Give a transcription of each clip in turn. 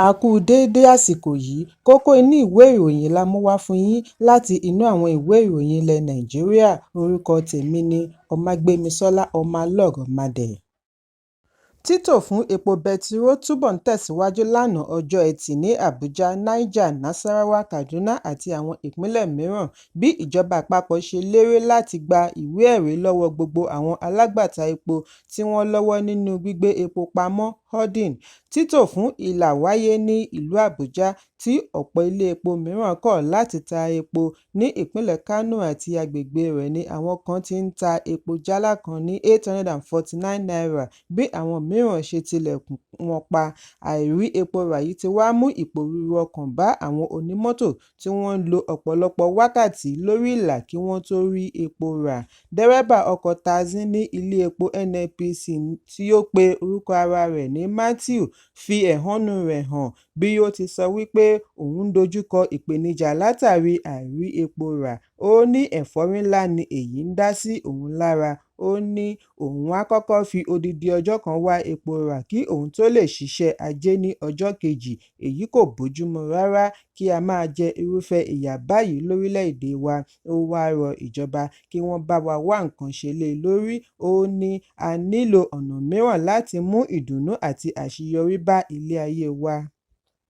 A kú déédé àsìkò yìí, kókó inú ìwé ìròyìn la mú wá fún yín láti inú àwọn ìwé ìròyìn ilẹ̀ Nàìjíríà. Orúkọ tèmi ni Ọmágbémisọ́lá Ọmọlọ́rọ̀mádé. Títò fún epo bẹtiró túbọ̀ ń tẹ̀síwájú lánàá ọjọ́ Ẹtì ní Àbújá, Niger, Nasarawa, Kaduna àti àwọn ìpínlẹ̀ mìíràn bí ìjọba àpapọ̀ ṣe lérè láti gba ìwé-ẹ̀rí lọ́wọ́ gbogbo àwọn alágbàtà epo tí wọ́n lọ́wọ́ nínú gbígbé epo pamọ́ ọdún. Títò fún ìlà wáyé ní ìlú Àbújá tí ọ̀pọ̀ ilé epo mìíràn kọ̀ láti ta epo. Ní ìpínlẹ̀ Kano àti agbègbè rẹ̀ ni àwọn kan ti ń ta epo jálá kan ní ₦849 bí àwọn mìíràn ṣe tilẹ̀kùn wọn pa. Àìrí epo rà yìí ti wá mú ìpòrúurú ọkàn bá àwọn onímọ́tò tí wọ́n ń lo ọ̀pọ̀lọpọ̀ wákàtí lórí ìlà kí wọ́n tó rí epo rà. Dẹ́rẹ́bà ọkọ̀ taxi ní ilé epo NNPC tí ó pe orúkọ ara rẹ̀ ní Matthew fi ẹ̀hónú rẹ̀ hàn bí ó ti sọ wípé òun ń dojúkọ ìpèníjà látàrí àìrí epo rà. Ó ní ẹ̀fọ́rí ńlá ni èyí ń dá sí òun lára. Ó ní òun á kọ́kọ́ fi odidi ọjọ́ kan wá epo rà kí òun tó lè ṣiṣẹ́ ajé ní ọjọ́ kejì. Èyí kò bójúmu rárá kí a máa jẹ irúfẹ́ ìyà báyìí lórílẹ̀-èdè wa. Ó wá rọ ìjọba kí wọ́n bá wa wá nǹkan ṣe lé lórí. Ó ní a nílò ọ̀nà mìíràn láti mú ìdùnnú àti àṣeyọrí bá ilé ayé wa.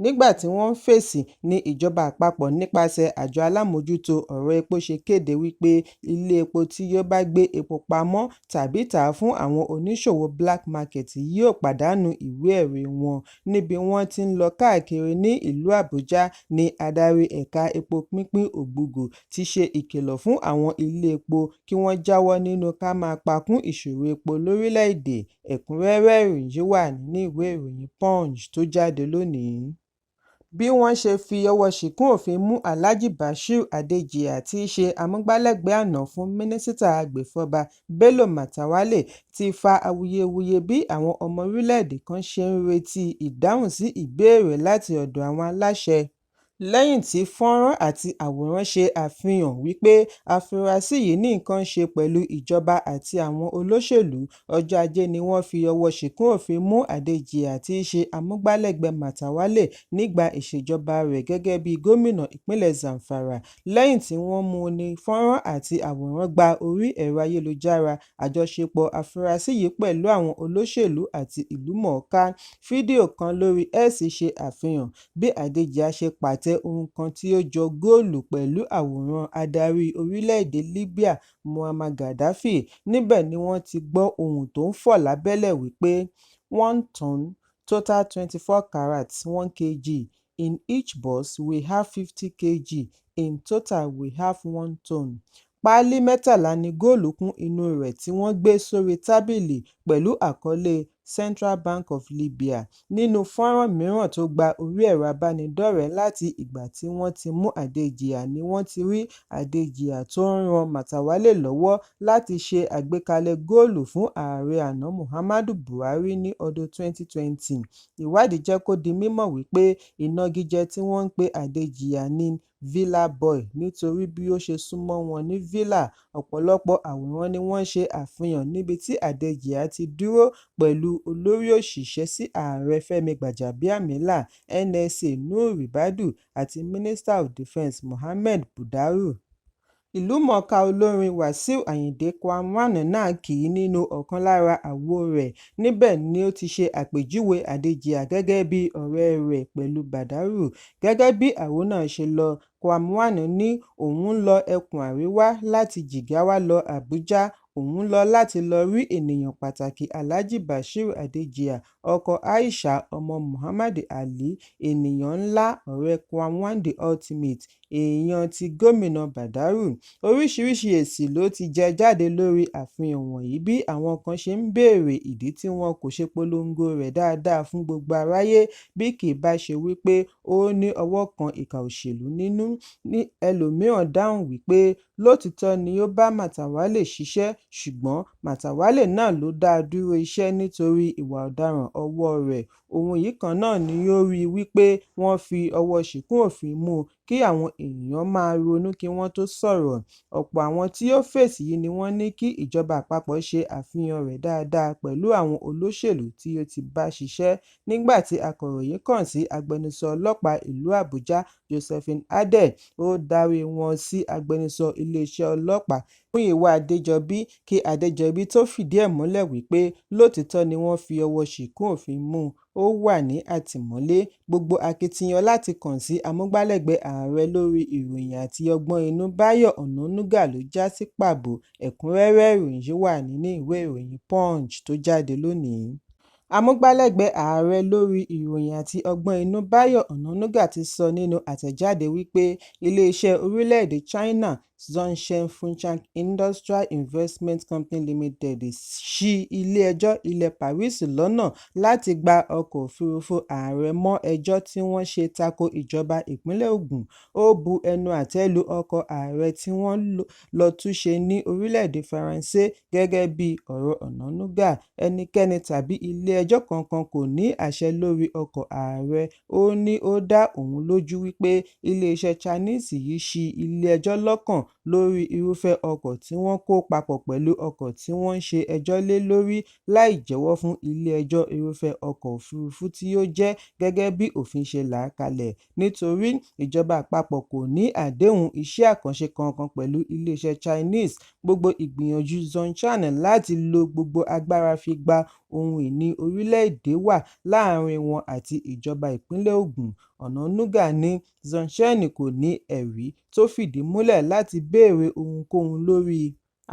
Nígbà tí wọ́n ń fèsì ní ìjọba àpapọ̀ nípasẹ̀ àjọ alámòójútó ọ̀rọ̀ epo ṣe kéde wípé ilé epo tí yóò bá gbé epo pamọ́ tàbí tà á fún àwọn oníṣòwò black market yóò pàdánù ìwé-ẹ̀rí wọn. Níbi wọ́n ti ń lọ káàkiri ní ìlú Àbújá ni adarí ẹ̀ka epo pínpín Ògbùgbò ti ṣe ìkìlọ̀ fún àwọn ilé epo kí wọ́n jáwọ́ nínú ká máa pakún ìṣòro epo lórílẹ̀-èdè. Ẹ̀kúnrẹ́rẹ́ ìròyìn yìí wà nínú ìwé ìròyìn Punch tó jáde lónìí. Bí wọ́n ṣe fi ọwọ́ ṣìkún òfin mú Alhaji Bashir Adéjìyà tí í ṣe amúgbálẹ́gbẹ̀ẹ́ àná fún mínísítà agbèfọ́ba Bello Matawalle ti fa awuyewuye bí àwọn ọmọ orílẹ̀-èdè kan ṣe ń retí ìdáhùn sí ìbéèrè láti ọ̀dọ̀ àwọn aláṣẹ. Lẹ́yìn tí fọ́nrán àti àwòrán ṣe àfihàn wípé afurasí yìí ní nǹkan ṣe pẹ̀lú ìjọba àti àwọn olóṣèlú, ọjọ́ Ajé ni wọ́n fi ọwọ́ ṣìkún òfin mú Adéjìyà tí í ṣe amúgbálẹ́gbẹ̀ẹ́ Matawalle nígbà ìṣèjọba rẹ̀ gẹ́gẹ́ bí gómìnà ìpínlẹ̀ Zamfara. Lẹ́yìn tí wọ́n mú ní fọ́nrán àti àwòrán gba orí ẹ̀rọ ayélujára àjọṣepọ̀ afurasí yìí pẹ̀lú àwọn olóṣèlú àti ìlúmọ̀ọ́ká. Fídíò kan lórí X ṣe àfihàn bí Adéjìyà ṣe pàtẹ ohun kan tí ó jọ góòlù pẹ̀lú àwòrán adarí orílẹ̀-èdè Libya Muammar Gaddafi. Níbẹ̀ ni wọ́n ti gbọ́ ohùn tó ń fọ̀ lábẹ́lẹ̀ wípé 1 ton, total 24 carats, 1 kg. In each box we have 50 kg. In total we have 1 ton. Páálí mẹ́tàlá ni góòlù kún inú rẹ̀ tí wọ́n gbé sórí tábìlì pẹ̀lú àkọlé Central Bank of Libya. Nínú fọ́nrán mìíràn tó gba orí ẹ̀rọ abánidọ́rẹ̀ẹ́ láti ìgbà tí wọ́n ti mú Adéjìyà ni wọ́n ti rí Adéjìyà tó ń ran Matawalle lọ́wọ́ láti ṣe àgbékalẹ̀ góòlù fún ààrẹ àná Muhammadu Buhari ní ọdún 2020. Ìwádìí jẹ́ kó di mímọ̀ wípé ìnagijẹ tí wọ́n ń pe Adéjìyà ní Villa Boy nítorí bí ó ṣe súnmọ́ wọn ní Villa. Ọ̀pọ̀lọpọ̀ àwòrán ni wọ́n ṣe àfihàn níbi tí Adéjìyà ti dúró pẹ̀lú olórí òṣìṣẹ́ sí ààrẹ Fẹ́mi Gbàjàbíàmílà, NSA Nuhu Ribadu àti Minister of Defence Mohammed Budaru. Ìlúmọ̀ọ́ká olórin Wasiu Ayinde Quadri náà kì í nínú ọ̀kan lára àwo rẹ̀. Níbẹ̀ ni ó ti ṣe àpèjúwe Adéjìyà gẹ́gẹ́ bí ọ̀rẹ́ rẹ̀ pẹ̀lú Badaru. Gẹ́gẹ́ bí àwo náà ṣe lọ, Quadri ní òun ń lọ ẹkùn àríwá láti Jigawa lọ Àbújá. Òun lọ láti lọ rí ènìyàn pàtàkì Alhaji Bashir Adéjìyà, ọkọ Aisha ọmọ Muhammad Ali, ènìyàn ńlá, ọ̀rẹ́ Quadri the Ultimate, èèyàn ti gómìnà Badaru. Oríṣiríṣi èsì ló ti jẹ jáde lórí àfihàn wọ̀nyí bí àwọn kan ṣe ń béèrè ìdí tí wọn kò ṣe polongo rẹ̀ dáadáa fún gbogbo aráyé bí kì í bá ṣe wípé ó ní ọwọ́ kan ìkà òṣèlú nínú. ní ẹlòmíràn dáhùn wípé lótìítọ́ ni ó bá Màtàwálè ṣiṣẹ́, ṣùgbọ́n Màtàwálè náà ló dá a dúró iṣẹ́ nítorí ìwà ọ̀daràn ọwọ́ rẹ̀. Ohun yìí kan náà ni ó rí wípé wọ́n fi ọwọ́ ṣìkún òfin mú kí àwọn èèyàn máa ronú kí wọ́n tó sọ̀rọ̀. Ọ̀pọ̀ àwọn tí ó fèsì yìí ni wọ́n ní kí ìjọba àpapọ̀ ṣe àfihàn rẹ̀ dáadáa pẹ̀lú àwọn olóṣèlú tí ó ti bá ṣiṣẹ́. Nígbà tí akọ̀ròyìn kàn sí agbẹnusọ ọlọ́pàá ìlú Àbújá, Josephine Adé, ó darí wọn sí agbẹnusọ iléeṣẹ́ ọlọ́pàá Múyìwá Adéjọbí kí Adéjọbí tó fìdí ẹ̀ múlẹ̀ wípé lótìítọ́ ni wọ́n fi ọwọ́ ṣìkún òfin mú ó wà ní àtìmọ́lé. Gbogbo akitiyan láti kàn sí amúgbálẹ́gbẹ̀ẹ́ ààrẹ lórí ìròyìn àti ọgbọ́n inú Báyọ̀ Ọ̀nànúgà ló já sí pàbó. Ẹ̀kúnrẹ́rẹ́ ìròyìn yìí wà nínú ìwé ìròyìn Punch tó jáde lónìí. Amúgbálẹ́gbẹ̀ẹ́ ààrẹ lórí ìròyìn àti ọgbọ́n inú Báyọ̀ Ọ̀nànúgà ti sọ nínú àtẹ̀jáde wípé iléeṣẹ́ orílẹ̀-èdè China Zhongshan Fujian Industrial Investment Company Limited ṣí ilé-ẹjọ́ ilẹ̀ Paris lọ́nà láti gba ọkọ̀ òfurufú ààrẹ mọ́ ẹjọ́ tí wọ́n ṣe tako ìjọba ìpínlẹ̀ Ogun. Ó bu ẹnu àtẹ́ lu ọkọ̀ ààrẹ tí wọ́n lọ túnṣe ní orílẹ̀-èdè Faransé gẹ́gẹ́ bí ọ̀rọ̀ Ọ̀nànúgà. Ẹnikẹ́ni tàbí ilé-ẹjọ́ kankan kò ní àṣẹ lórí ọkọ̀ ààrẹ. Ó ní ó dá òun lójú wípé iléeṣẹ́ Chinese yìí ṣí ilé-ẹjọ́ lọ́kàn lórí irúfẹ́ ọkọ̀ tí wọ́n kó papọ̀ pẹ̀lú ọkọ̀ tí wọ́n ń ṣe ẹjọ́ lé lórí láì jẹ́wọ́ fún ilé-ẹjọ́ irúfẹ́ ọkọ̀ òfurufú tí ó jẹ́ gẹ́gẹ́ bí òfin ṣe là á kalẹ̀. Nítorí ìjọba àpapọ̀ kò ní àdéhùn iṣẹ́ àkànṣe kankan pẹ̀lú iléeṣẹ́ Chinese. Gbogbo ìgbìyànjú Zhongshan láti lo gbogbo agbára fi gba ohun ìní orílẹ̀-èdè wà láàárín wọn àti ìjọba ìpínlẹ̀ Ogun. Ọ̀nànúgà ní Zhongshan kò ní ẹ̀rí tó fìdí múlẹ̀ láti béèrè ohunkóhun lórí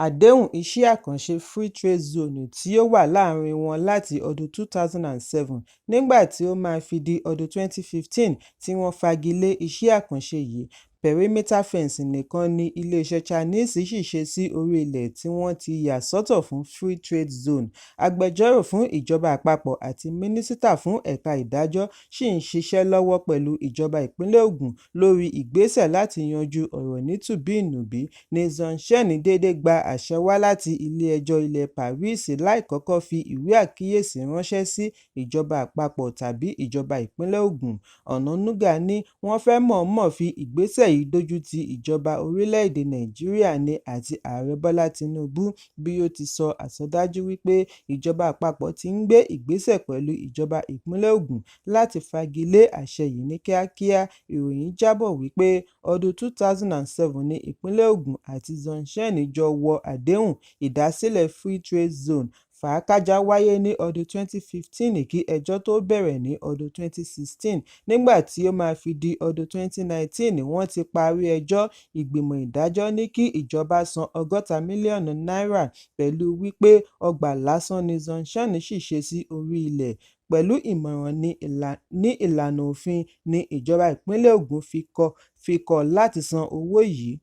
àdéhùn iṣẹ́ àkànṣe Free Trade Zone tí ó wà láàárín wọn láti ọdún 2007. Nígbà tí ó máa fi di ọdún 2015 tí wọ́n fagilé iṣẹ́ àkànṣe yìí, perimeter fence nìkan ni iléeṣẹ́ Chinese sì ṣe sí orí ilẹ̀ tí wọ́n ti yà sọ́tọ̀ fún Free Trade Zone. Agbẹjọ́rò fún ìjọba àpapọ̀ àti mínísítà fún ẹ̀ka ìdájọ́ ṣì ń ṣiṣẹ́ lọ́wọ́ pẹ̀lú ìjọba ìpínlẹ̀ Ogun lórí ìgbésẹ̀ láti yanjú ọ̀rọ̀ nítùbí-ìnùbí. Ní Zhongshan déédé gba àṣẹ wá láti ilé-ẹjọ́ ilẹ̀ Paris láì kọ́kọ́ fi ìwé àkíyèsí ránṣẹ́ sí ìjọba àpapọ̀ tàbí ìjọba ìpínlẹ̀ Ogun. Ọ̀nànúgà ní wọ́n fẹ́ mọ̀ọ́mọ̀ fi ìgbésẹ̀ yìí dójú ti ìjọba orílẹ̀-èdè Nàìjíríà ní àti ààrẹ Bọ́lá Tinubu, bí ó ti sọ àsọdájú wípé ìjọba àpapọ̀ ti ń gbé ìgbésẹ̀ pẹ̀lú ìjọba ìpínlẹ̀ Ogun láti fagilé àṣẹ yìí ní kíákíá. Ìròyìn jábọ̀ wípé ọdún 2007 ní ìpínlẹ̀ Ogun àti Zhongshan jọ wọ àdéhùn ìdásílẹ̀ Free Trade Zone. Fàákájà wáyé ní ọdún 2015 kí ẹjọ́ tó bẹ̀rẹ̀ ní ọdún 2016. Nígbà tí ó máa fi di ọdún 2019 wọ́n ti parí ẹjọ́. Ìgbìmọ̀ ìdájọ́ ní kí ìjọba san 60 mílíọ̀nù náírà pẹ̀lú wípé ọgbà lásán ni Zhongshan sì ṣe sí orí ilẹ̀. Pẹ̀lú ìmọ̀ràn ní ìlànà òfin ni ìjọba ìpínlẹ̀ Ogun fi kọ̀ láti san owó yìí,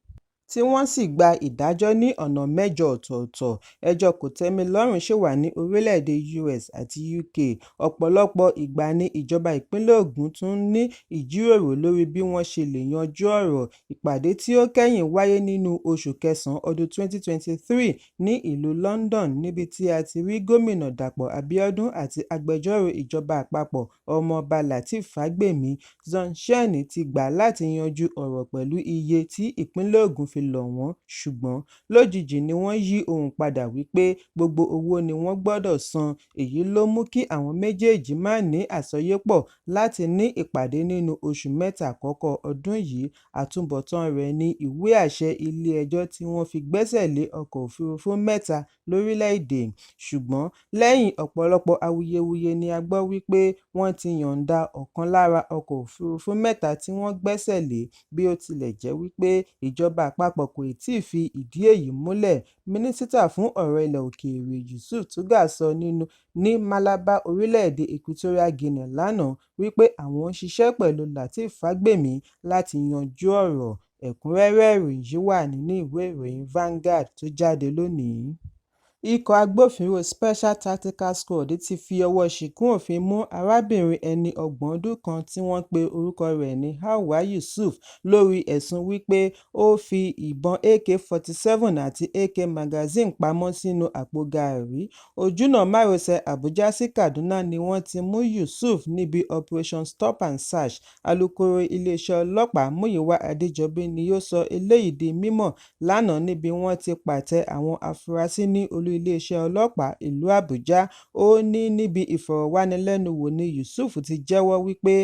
tí wọ́n sì gba ìdájọ́ ní ọ̀nà 8 ọ̀tọ̀ọ̀tọ̀. Ẹjọ́ kòtẹ́milọ́rùn ṣì wà ní orílẹ̀-èdè US àti UK. Ọ̀pọ̀lọpọ̀ ìgbà ni ìjọba ìpínlẹ̀ Ogun tún ní ìjíròrò lórí bí wọ́n ṣe lè yanjú ọ̀rọ̀. Ìpàdé tí ó kẹ́yìn wáyé nínú oṣù kẹsàn-án ọdún 2023 ní ìlú London, níbi tí a ti rí gómìnà Dàpọ̀ Abíọ́dún àti agbẹjọ́rò ìjọba àpapọ̀ Ọmọọba Lateef Fagbemi. Zhongshan ti gbà láti yanjú ọ̀rọ̀ pẹ̀lú iye tí ìpínlẹ̀ Ogun fi lọ̀ wọ́n, ṣùgbọ́n lójijì ni wọ́n yí ohun padà wípé gbogbo owó ni wọ́n gbọ́dọ̀ san. Èyí ló mú kí àwọn méjèèjì má ní àsọyépọ̀ láti ní ìpàdé nínú oṣù 3 àkọ́kọ́ ọdún yìí. Àtúbọ̀tán rẹ̀ ni ìwé àṣẹ ilé-ẹjọ́ tí wọ́n fi gbẹ́sẹ̀ lé ọkọ̀ òfurufú 3 lórílẹ̀-èdè. Ṣùgbọ́n lẹ́yìn ọ̀pọ̀lọpọ̀ awuyewuye ni a gbọ́ wípé wọ́n ti yọ̀ǹda ọ̀kan lára ọkọ̀ òfurufú 3 tí wọ́n gbẹ́sẹ̀ lé, bí ó tilẹ̀ jẹ́ wípé ìjọba àpapọ̀ kò tíì fi ìdí èyí múlẹ̀. Mínísítà fún ọ̀rọ̀ ilẹ̀ òkèèrè Yusuf Tugar sọ ní Malabar, orílẹ̀-èdè Equatorial Guinea lánàá wípé àwọn ń ṣiṣẹ́ pẹ̀lú Lateef Fagbemi láti yanjú ọ̀rọ̀. Ẹ̀kúnrẹ́rẹ́ ìròyìn yìí wà nínú ìwé ìròyìn Vanguard tó jáde lónìí. Ikọ̀ agbófinró Special Tactical Squad ti fi ọwọ́ ṣìkún òfin mú arábìnrin ẹni ọgbọ̀n ọdún kan tí wọ́n pe orúkọ rẹ̀ ní Hawa Yusuf lórí ẹ̀sùn wípé ó fi ìbọn AK-47 àti AK magazine pamọ́ sínú àpò gààrí. Ojúnà márosẹ̀ Àbújá sí Kaduna ni wọ́n ti mú Yusuf níbi Operation Stop and Search. Alukoro iléeṣẹ́ ọlọ́pàá Múyìwá Adéjọbí ni ó sọ eléyìí di mímọ̀ lánàá níbi wọ́n ti pàtẹ àwọn afurasí ní olú iléeṣẹ́ ọlọ́pàá ìlú Àbújá. Ó ní níbi ìfọ̀rọ̀wánilẹ́nuwò ni Yusuf ti jẹ́wọ́ wípé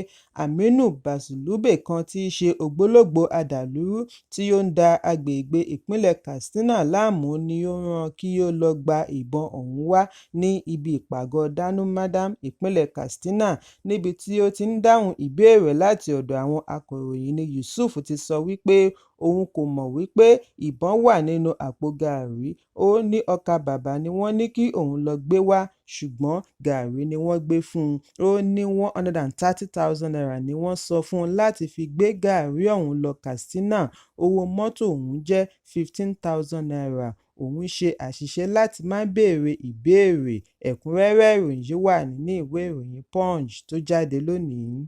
Aminu Basulube kan tí í ṣe ògbólógbòó adàlúrú tí ó ń da agbègbè ìpínlẹ̀ Katsina láàmú ni ó rán kí ó lọ gba ìbọn ọ̀hún wá ní ibi ìpàgọ́ Danu Madam ìpínlẹ̀ Katsina. Níbi tí ó ti ń dáhùn ìbéèrè láti ọ̀dọ̀ àwọn akọ̀ròyìn ni Yusuf ti sọ wípé òun kò mọ̀ wípé ìbọn wà nínú àpò gààrí. Ó ní ọkà bàbà ni wọ́n ní kí òun lọ gbé wá ṣùgbọ́n gààrí ni wọ́n gbé fún un. Ó ní 130,000 naira ni wọ́n sọ fún un láti fi gbé gààrí ọ̀hún lọ Katsina. Owó mọ́tò ọ̀hún jẹ́ 15,000 naira. Òun ṣe àṣìṣe láti má béèrè ìbéèrè. Ẹ̀kúnrẹ́rẹ́ ìròyìn yìí wà nínú ìwé ìròyìn Punch tó jáde lónìí.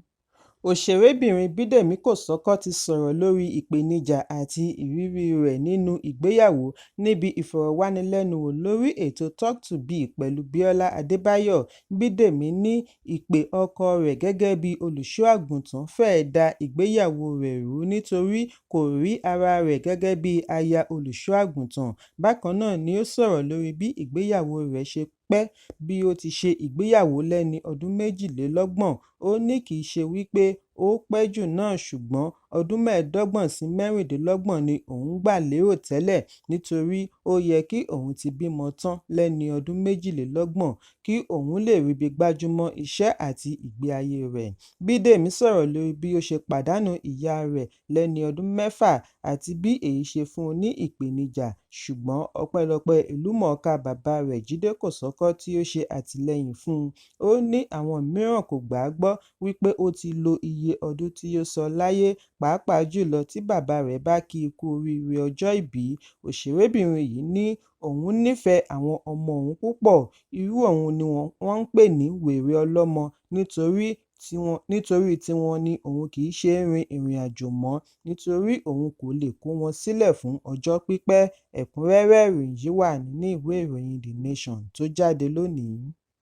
Òṣèrébìnrin Bídèmí Kòsọ́kọ́ ti sọ̀rọ̀ lórí ìpèníjà àti ìrírí rẹ̀ nínú ìgbéyàwó níbi ìfọ̀rọ̀wánilẹ́nuwò lórí ètò Talk to Be pẹ̀lú Bíọ́lá Adébáyọ̀. Bídèmí ní ìpè ọkọ rẹ̀ gẹ́gẹ́ bí olùṣọ́-àgùntàn fẹ́ẹ̀ da ìgbéyàwó rẹ̀ rú nítorí kò rí ara rẹ̀ gẹ́gẹ́ bí aya olùṣọ́-àgùntàn. Bákan náà ni ó sọ̀rọ̀ lórí bí ìgbéyàwó rẹ̀ ṣe pẹ́ bí ó ti ṣe ìgbéyàwó lẹ́ni ọdún 32. Ó ní kì í ṣe wípé ó pẹ́ jù náà ṣùgbọ́n ọdún 25 sí 26 ni òun gbà lérò tẹ́lẹ̀ nítorí ó yẹ kí òun ti bímọ tán lẹ́ni ọdún 22 kí òun lè ríbi gbájúmọ́ iṣẹ́ àti ìgbé ayé rẹ̀. Bídèmí sọ̀rọ̀ lórí bí ó ṣe pàdánù ìyá rẹ̀ lẹ́ni ọdún 6 àti bí èyí ṣe fún un ní ìpèníjà ṣùgbọ́n ọpẹ́lọpẹ́ ìlúmọ̀ọ́ká bàbá rẹ̀ Jídé Kòsọ́kọ́ tí ó ṣe àtìlẹ́yìn fún un. Ó ní àwọn mìíràn kò gbà á gbọ́ wípé ó ti lo iye ọdún tí ó sọ láyé pàápàá jùlọ tí bàbá rẹ̀ bá kí i kú oríire ọjọ́ ìbí. Òṣèrébìnrin yìí ní òun nífẹ̀ẹ́ àwọn ọmọ òun púpọ̀. Irú òun ni wọ́n ń pè ní wèrè ọlọ́mọ nítorí tiwọn ni òun kì í ṣe rin ìrìnàjò mọ́ nítorí òun kò lè kó wọn sílẹ̀ fún ọjọ́ pípẹ́. Ẹ̀kúnrẹ́rẹ́ ìròyìn yìí wà nínú ìwé ìròyìn The Nation tó jáde lónìí.